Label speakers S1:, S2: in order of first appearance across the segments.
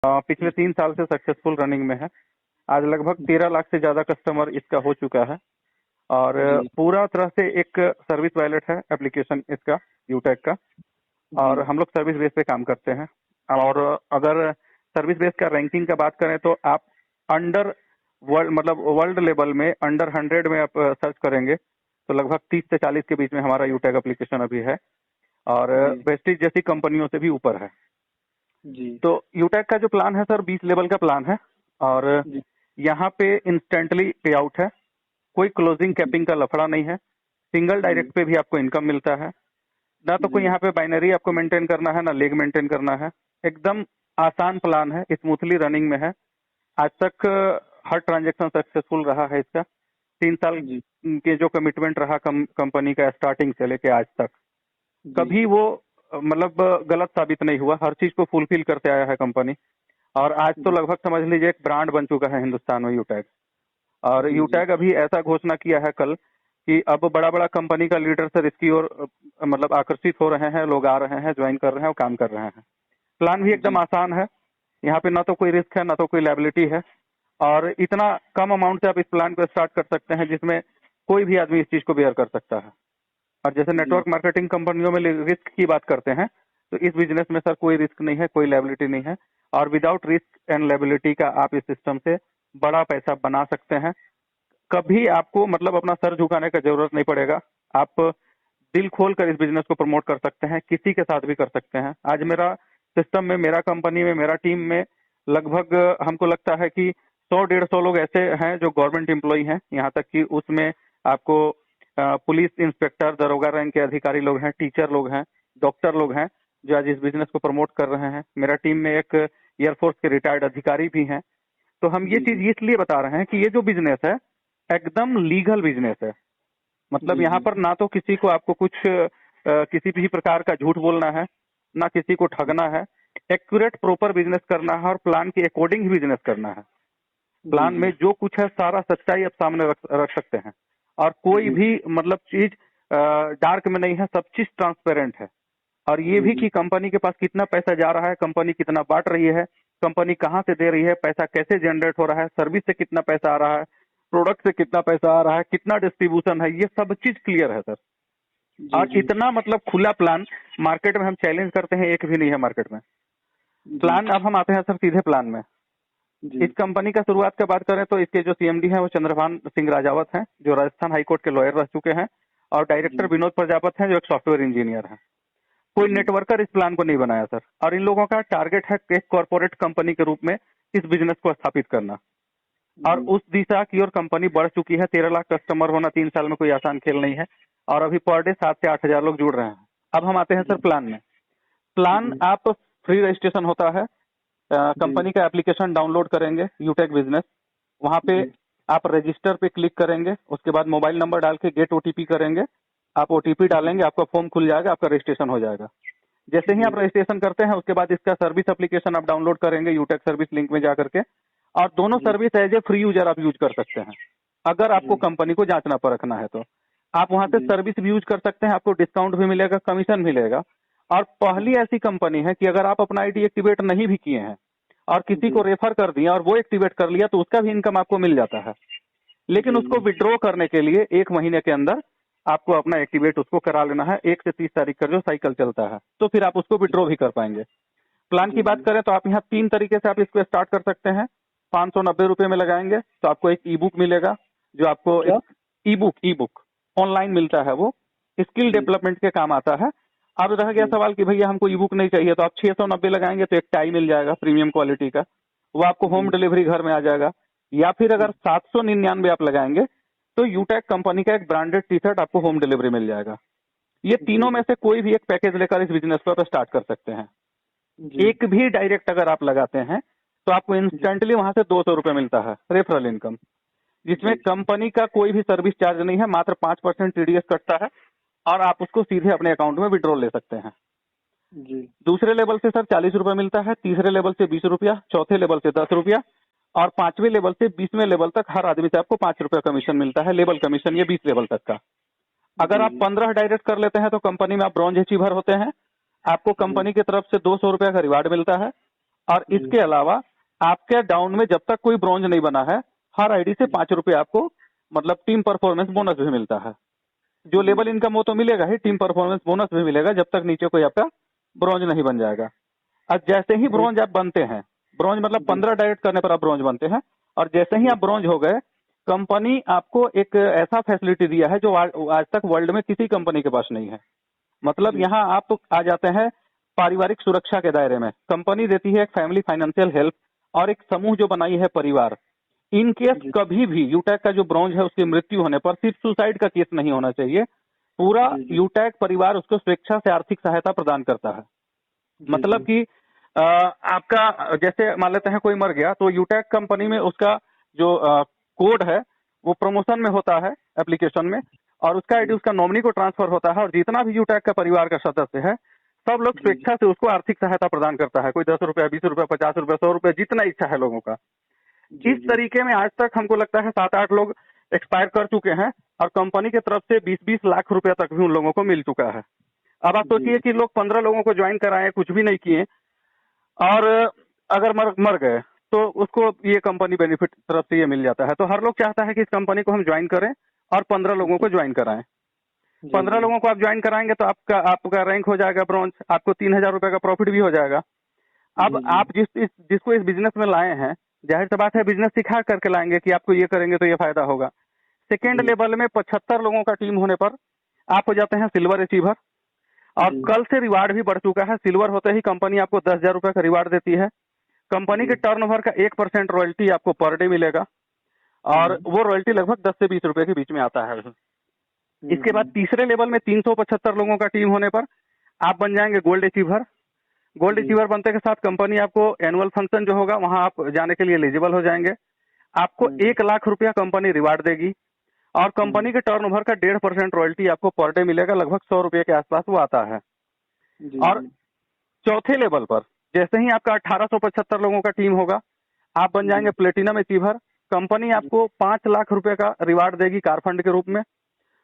S1: पिछले 3 साल से सक्सेसफुल रनिंग में है। आज लगभग 13 लाख से ज्यादा कस्टमर इसका हो चुका है और पूरा तरह से एक सर्विस वॉलेट है एप्लीकेशन इसका यूटेक का। और हम लोग सर्विस बेस पे काम करते हैं। और अगर सर्विस बेस का रैंकिंग का बात करें तो आप अंडर वर्ल्ड मतलब वर्ल्ड लेवल में अंडर 100 में आप सर्च करेंगे तो लगभग 30 से 40 के बीच में हमारा यूटेक एप्लीकेशन अभी है और वेस्टिज जैसी कंपनियों से भी ऊपर है
S2: जी।
S1: तो यूटेक का जो प्लान है सर 20 लेवल का प्लान है और यहाँ पे इंस्टेंटली पे आउट है, कोई क्लोजिंग कैपिंग का लफड़ा नहीं है, सिंगल डायरेक्ट पे भी आपको इनकम मिलता है, ना तो कोई यहाँ पे बाइनरी आपको मेंटेन करना है ना लेग मेंटेन करना है। एकदम आसान प्लान है, स्मूथली रनिंग में है। आज तक हर ट्रांजैक्शन सक्सेसफुल रहा है इसका। 3 साल के जो कमिटमेंट रहा कंपनी का स्टार्टिंग से लेके आज तक कभी वो मतलब गलत साबित नहीं हुआ। हर चीज को फुलफिल करते आया है कंपनी और आज तो लगभग समझ लीजिए एक ब्रांड बन चुका है हिंदुस्तान में यूटैग। और यूटैग अभी ऐसा घोषणा किया है कल कि अब बड़ा बड़ा कंपनी का लीडर सर इसकी ओर मतलब आकर्षित हो रहे हैं, लोग आ रहे हैं, ज्वाइन कर रहे हैं और काम कर रहे हैं। प्लान भी एकदम आसान है, यहाँ पे ना तो कोई रिस्क है ना तो कोई लायबिलिटी है और इतना कम अमाउंट से आप इस प्लान को स्टार्ट कर सकते हैं जिसमें कोई भी आदमी इस चीज को बेयर कर सकता है। और जैसे नेटवर्क मार्केटिंग कंपनियों में रिस्क की बात करते हैं तो इस बिजनेस में सर कोई रिस्क नहीं है, कोई लायबिलिटी नहीं है और विदाउट रिस्क एंड लायबिलिटी का आप इस सिस्टम से बड़ा पैसा बना सकते हैं। कभी आपको मतलब अपना सर झुकाने का जरूरत नहीं पड़ेगा। आप दिल खोल कर इस बिजनेस को प्रमोट कर सकते हैं, किसी के साथ भी कर सकते हैं। आज मेरा सिस्टम में, मेरा कंपनी में, मेरा टीम में लगभग हमको लगता है कि 100-150 लोग ऐसे हैं जो गवर्नमेंट एम्प्लॉय हैं, यहाँ तक कि उसमें आपको पुलिस इंस्पेक्टर, दरोगा रैंक के अधिकारी लोग हैं, टीचर लोग हैं, डॉक्टर लोग हैं जो आज इस बिजनेस को प्रमोट कर रहे हैं। मेरा टीम में एक एयरफोर्स के रिटायर्ड अधिकारी भी हैं। तो हम ये चीज इसलिए बता रहे हैं कि ये जो बिजनेस है एकदम लीगल बिजनेस है। मतलब यहाँ पर ना तो किसी को आपको कुछ किसी भी प्रकार का झूठ बोलना है, ना किसी को ठगना है। एक्यूरेट प्रॉपर बिजनेस करना है और प्लान के अकॉर्डिंग ही बिजनेस करना है। प्लान में जो कुछ है सारा सच्चाई आप सामने रख सकते हैं और कोई भी मतलब चीज डार्क में नहीं है, सब चीज ट्रांसपेरेंट है। और ये भी कि कंपनी के पास कितना पैसा जा रहा है, कंपनी कितना बांट रही है, कंपनी कहाँ से दे रही है, पैसा कैसे जनरेट हो रहा है, सर्विस से कितना पैसा आ रहा है, प्रोडक्ट से कितना पैसा आ रहा है, कितना डिस्ट्रीब्यूशन है, ये सब चीज क्लियर है सर। और इतना मतलब खुला प्लान मार्केट में हम चैलेंज करते हैं, एक भी नहीं है मार्केट में प्लान। अब हम आते हैं सर सीधे प्लान में। इस कंपनी का शुरुआत की बात करें तो इसके जो सीएमडी हैं वो चंद्रभान सिंह राजावत हैं जो राजस्थान हाईकोर्ट के लॉयर रह चुके हैं और डायरेक्टर विनोद प्रजापत हैं जो एक सॉफ्टवेयर इंजीनियर हैं। कोई नेटवर्कर इस प्लान को नहीं बनाया सर। और इन लोगों का टारगेट है एक कॉर्पोरेट कंपनी के रूप में इस बिजनेस को स्थापित करना और उस दिशा की ओर कंपनी बढ़ चुकी है। 13 लाख कस्टमर होना 3 साल में कोई आसान खेल नहीं है और अभी पर डे 7 से 8 हजार लोग जुड़ रहे हैं। अब हम आते हैं सर प्लान में। प्लान आप फ्री रजिस्ट्रेशन होता है, कंपनी का एप्लीकेशन डाउनलोड करेंगे यूटेक बिजनेस, वहां पे आप रजिस्टर पे क्लिक करेंगे, उसके बाद मोबाइल नंबर डाल के गेट ओटीपी करेंगे, आप ओटीपी डालेंगे, आपका फॉर्म खुल जाएगा, आपका रजिस्ट्रेशन हो जाएगा। जैसे ही आप रजिस्ट्रेशन करते हैं उसके बाद इसका सर्विस एप्लीकेशन आप डाउनलोड करेंगे यूटेक सर्विस लिंक में जाकर के और दोनों service as a free user आप यूज कर सकते हैं। अगर आपको कंपनी को जांचना परखना है तो आप वहां से सर्विस भी यूज कर सकते हैं, आपको डिस्काउंट भी मिलेगा, कमीशन मिलेगा। और पहली ऐसी कंपनी है कि अगर आप अपना आईडी एक्टिवेट नहीं भी किए हैं और किसी को रेफर कर दिया और वो एक्टिवेट कर लिया तो उसका भी इनकम आपको मिल जाता है। लेकिन उसको विड्रॉ करने के लिए 1 महीने के अंदर आपको अपना एक्टिवेट उसको करा लेना है। 1 से 30 तारीख का जो साइकिल चलता है तो फिर आप उसको विड्रॉ भी कर पाएंगे। प्लान की बात करें तो आप यहाँ 3 तरीके से आप इसको स्टार्ट कर सकते हैं। 590 रुपए में लगाएंगे तो आपको एक ई बुक मिलेगा जो आपको ई बुक ऑनलाइन मिलता है, वो स्किल डेवलपमेंट के काम आता है। अब रह गया सवाल कि भैया हमको ई बुक नहीं चाहिए तो आप 690 लगाएंगे तो एक टाई मिल जाएगा प्रीमियम क्वालिटी का, वो आपको होम डिलीवरी घर में आ जाएगा। या फिर अगर 799 आप लगाएंगे तो यूटेक कंपनी का एक ब्रांडेड टी शर्ट आपको होम डिलीवरी मिल जाएगा। ये तीनों में से कोई भी एक पैकेज लेकर इस बिजनेस को आप स्टार्ट कर सकते हैं। एक भी डायरेक्ट अगर आप लगाते हैं तो आपको इंस्टेंटली वहां से 200 रुपए मिलता है रेफरल इनकम, जिसमें कंपनी का कोई भी सर्विस चार्ज नहीं है, मात्र 5% टीडीएस कटता है और आप उसको सीधे अपने अकाउंट में विड्रॉ ले सकते हैं। दूसरे लेवल से सर 40 रुपए मिलता है, तीसरे लेवल से 20 रुपया, चौथे लेवल से 10 रुपया और 5वें लेवल से 20वें लेवल तक हर आदमी से आपको 5 रुपया कमीशन मिलता है। लेवल कमीशन ये 20 लेवल तक का। अगर आप 15 डायरेक्ट कर लेते हैं तो कंपनी में आप ब्रॉन्ज अचीवर होते हैं, आपको कंपनी की तरफ से 200 रुपया का रिवार्ड मिलता है और इसके अलावा आपके डाउन में जब तक कोई ब्रॉन्ज नहीं बना है, हर आईडी से 5 रुपए आपको मतलब टीम परफॉर्मेंस बोनस भी मिलता है। जो लेवल इनकम वो तो मिलेगा ही, टीम परफॉर्मेंस बोनस भी मिलेगा जब तक नीचे कोई आपका ब्रॉन्ज नहीं बन जाएगा। और जैसे ही ब्रॉन्ज आप बनते हैं, ब्रॉन्ज मतलब 15 डायरेक्ट करने पर आप ब्रॉन्ज बनते हैं, और जैसे ही आप ब्रॉन्ज हो गए, कंपनी आपको एक ऐसा फैसिलिटी दिया है जो आज तक वर्ल्ड में किसी कंपनी के पास नहीं है। मतलब यहाँ आप तो आ जाते हैं पारिवारिक सुरक्षा के दायरे में। कंपनी देती है एक फैमिली फाइनेंशियल हेल्प और एक समूह जो बनाई है परिवार। इन केस कभी भी यूटैक का जो ब्रॉन्ज है उसकी मृत्यु होने पर सिर्फ सुसाइड का केस नहीं होना चाहिए, पूरा यूटैक परिवार उसको स्वेच्छा से आर्थिक सहायता प्रदान करता है। मतलब कि आपका जैसे मान लेते हैं कोई मर गया तो यूटैक कंपनी में उसका जो कोड है वो प्रमोशन में होता है एप्लीकेशन में, और उसका आईडी उसका नॉमिनी को ट्रांसफर होता है, और जितना भी यूटैक का परिवार का सदस्य है सब लोग स्वेच्छा से उसको आर्थिक सहायता प्रदान करता है। कोई 10 रुपया, 20 रुपया, 50 रुपया, 100 रुपया, जितना इच्छा है लोगों का। इस तरीके में आज तक हमको लगता है 7-8 लोग एक्सपायर कर चुके हैं, और कंपनी की तरफ से 20-20 लाख रुपया तक भी उन लोगों को मिल चुका है। अब आप सोचिए कि लोग 15 लोगों को ज्वाइन कराए, कुछ भी नहीं किए, और अगर मर गए तो उसको ये कंपनी बेनिफिट तरफ से ये मिल जाता है। तो हर लोग चाहता है कि इस कंपनी को हम ज्वाइन करें और 15 लोगों को ज्वाइन कराएं। 15 लोगों को आप ज्वाइन कराएंगे तो आपका रैंक हो जाएगा ब्रॉन्ज, आपको 3000 रुपए का प्रॉफिट भी हो जाएगा। अब आप जिसको इस बिजनेस में लाए हैं, जाहिर सी बात है बिजनेस सिखा करके लाएंगे कि आपको ये करेंगे तो ये फायदा होगा। सेकेंड लेवल में 75 लोगों का टीम होने पर आप हो जाते हैं सिल्वर अचीवर, और कल से रिवार्ड भी बढ़ चुका है। सिल्वर होते ही कंपनी आपको 10,000 रुपए का रिवार्ड देती है। कंपनी के टर्नओवर का 1% रॉयल्टी आपको पर डे मिलेगा, और वो रॉयल्टी लगभग 10 से 20 रुपए के बीच में आता है। इसके बाद तीसरे लेवल में 375 लोगों का टीम होने पर आप बन जाएंगे गोल्ड अचीवर। गोल्ड अचीवर बनते के साथ कंपनी आपको एनुअल फंक्शन जो होगा वहां आप जाने के लिए एलिजिबल हो जाएंगे। आपको 1 लाख रुपया कंपनी रिवार्ड देगी, और कंपनी के टर्नओवर का 1.5% रॉयल्टी आपको पर डे मिलेगा, लगभग 100 रुपए के आसपास वो आता है। और चौथे लेवल पर जैसे ही आपका 1875 लोगों का टीम होगा, आप बन जाएंगे प्लेटिनम अचीवर। कंपनी आपको 5 लाख रुपए का रिवार्ड देगी कार फंड के रूप में,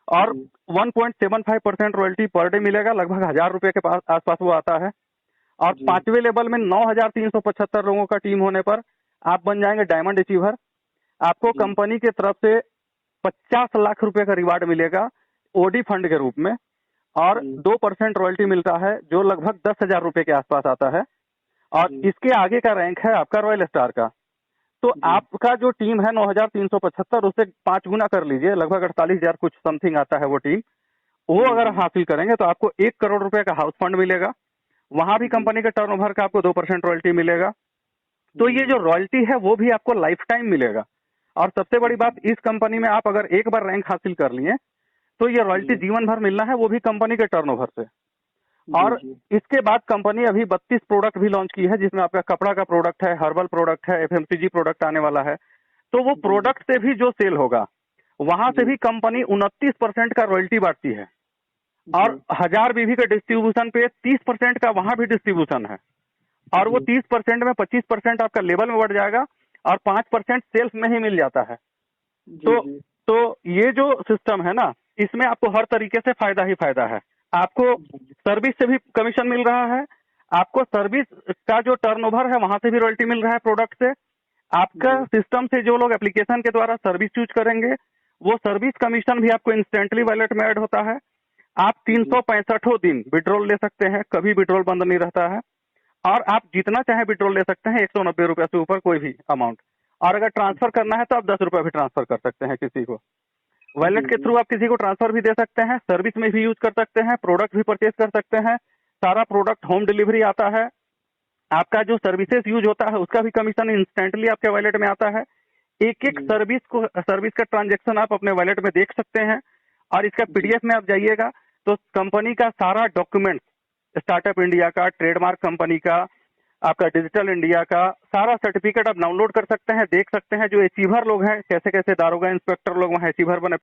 S1: और 1.75% रॉयल्टी पर डे मिलेगा, लगभग 1000 रुपए के आसपास वो आता है। और पांचवें लेवल में 9375 लोगों का टीम होने पर आप बन जाएंगे डायमंड अचीवर। आपको कंपनी की तरफ से 50 लाख रुपए का रिवार्ड मिलेगा ओडी फंड के रूप में, और 2% रॉयल्टी मिलता है जो लगभग 10,000 रुपए के आसपास आता है। और इसके आगे का रैंक है आपका रॉयल स्टार का। तो आपका जो टीम है 9375, उससे 5 गुना कर लीजिए, लगभग 48,000 कुछ समथिंग आता है वो टीम। वो अगर हासिल करेंगे तो आपको 1 करोड़ रुपए का हाउस फंड मिलेगा। वहां भी कंपनी के टर्नओवर का आपको 2% रॉयल्टी मिलेगा। तो ये जो रॉयल्टी है वो भी आपको लाइफ टाइम मिलेगा। और सबसे बड़ी बात, इस कंपनी में आप अगर एक बार रैंक हासिल कर लिए तो ये रॉयल्टी जीवन भर मिलना है, वो भी कंपनी के टर्नओवर से। और इसके बाद कंपनी अभी 32 प्रोडक्ट भी लॉन्च की है, जिसमें आपका कपड़ा का प्रोडक्ट है, हर्बल प्रोडक्ट है, एफएमसीजी प्रोडक्ट आने वाला है। तो वो प्रोडक्ट से भी जो सेल होगा वहां से भी कंपनी 29% का रॉयल्टी बांटती है, और 1000 बीवी के डिस्ट्रीब्यूशन पे 30% का वहां भी डिस्ट्रीब्यूशन है। और वो 30% में 25% आपका लेवल में बढ़ जाएगा, और 5% सेल्स में ही मिल जाता है। तो ये जो सिस्टम है ना, इसमें आपको हर तरीके से फायदा ही फायदा है। आपको सर्विस से भी कमीशन मिल रहा है, आपको सर्विस का जो टर्नओवर है वहां से भी रॉयल्टी मिल रहा है प्रोडक्ट से। आपका सिस्टम से जो लोग एप्लीकेशन के द्वारा सर्विस यूज करेंगे वो सर्विस कमीशन भी आपको इंस्टेंटली वॉलेट में ऐड होता है। आप 365 दिन विड्रॉल ले सकते हैं, कभी विड्रॉल बंद नहीं रहता है, और आप जितना चाहे विड्रॉल ले सकते हैं, 190 रुपए से ऊपर कोई भी अमाउंट। और अगर ट्रांसफर करना है तो आप 10 रुपए भी ट्रांसफर कर सकते हैं किसी को। वॉलेट के थ्रू आप किसी को ट्रांसफर भी दे सकते हैं, सर्विस में भी यूज कर सकते हैं, प्रोडक्ट भी परचेज कर सकते हैं। सारा प्रोडक्ट होम डिलीवरी आता है। आपका जो सर्विसेज यूज होता है उसका भी कमीशन इंस्टेंटली आपके वॉलेट में आता है। एक सर्विस का ट्रांजेक्शन आप अपने वॉलेट में देख सकते हैं। और इसका पीडीएफ में आप जाइएगा तो कंपनी का सारा डॉक्यूमेंट, स्टार्टअप इंडिया का, ट्रेडमार्क कंपनी का, आपका डिजिटल इंडिया का सारा सर्टिफिकेट आप डाउनलोड कर सकते हैं, देख सकते हैं। जो अचीवर लोग हैं, कैसे कैसे दारोगा इंस्पेक्टर लोग वहाँ अचीवर बने